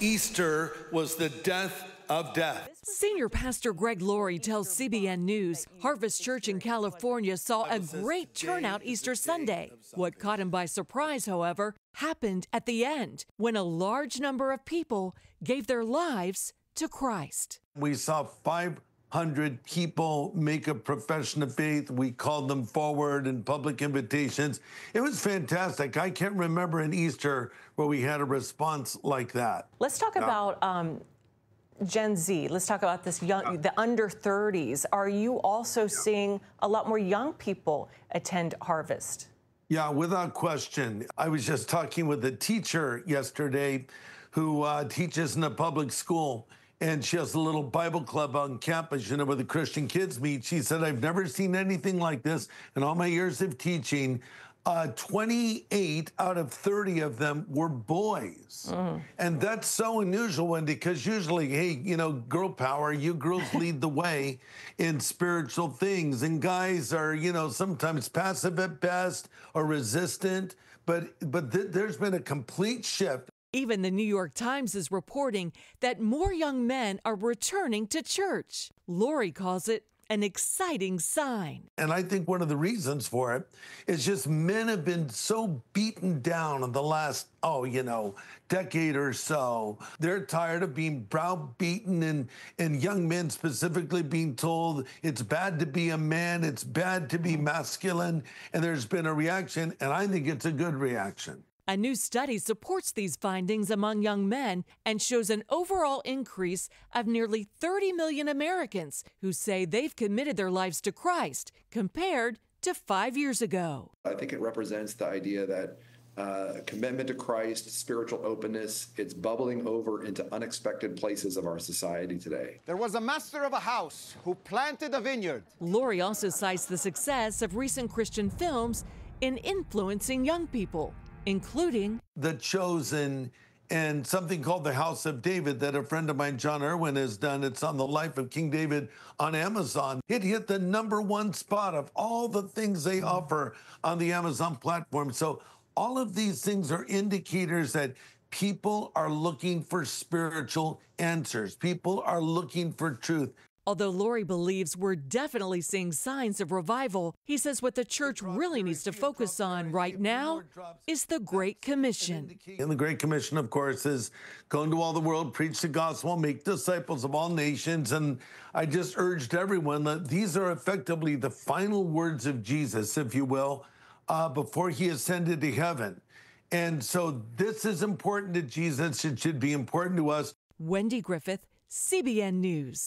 Easter was the death of death. Senior Pastor Greg Laurie tells CBN News Harvest Church in California saw a great turnout Easter Sunday. What caught him by surprise, however, happened at the end when a large number of people gave their lives to Christ. We saw 500 people make a profession of faith. We called them forward in public invitations. It was fantastic. I can't remember an Easter where we had a response like that. Let's talk about Gen Z. Let's talk about this the under 30s. Are you also seeing a lot more young people attend Harvest? Yeah, without question. I was just talking with a teacher yesterday who teaches in a public school, and she has a little Bible club on campus, you know, where the Christian kids meet. She said, I've never seen anything like this in all my years of teaching. 28 out of 30 of them were boys. And that's so unusual, Wendy, because usually, hey, you know, girl power, you girls lead the way in spiritual things. And guys are, you know, sometimes passive at best or resistant. But there's been a complete shift. Even the New York Times is reporting that more young men are returning to church. Laurie calls it an exciting sign. And I think one of the reasons for it is just men have been so beaten down in the last, decade or so. They're tired of being browbeaten and young men specifically being told it's bad to be a man, it's bad to be masculine. And there's been a reaction, and I think it's a good reaction. A new study supports these findings among young men and shows an overall increase of nearly 30 million Americans who say they've committed their lives to Christ compared to 5 years ago. I think it represents the idea that commitment to Christ, spiritual openness, it's bubbling over into unexpected places of our society today. There was a master of a house who planted a vineyard. Laurie also cites the success of recent Christian films in influencing young people, including The Chosen and something called The House of David that a friend of mine, John Irwin, has done. It's on the life of King David on Amazon. It hit the #1 spot of all the things they offer on the Amazon platform. So all of these things are indicators that people are looking for spiritual answers. People are looking for truth. Although Laurie believes we're definitely seeing signs of revival, he says what the church really needs to focus on right now is the Great Commission. And the Great Commission, of course, is go into all the world, preach the gospel, make disciples of all nations. And I just urged everyone that these are effectively the final words of Jesus, if you will, before he ascended to heaven. And so this is important to Jesus. It should be important to us. Wendy, Griffith, CBN News.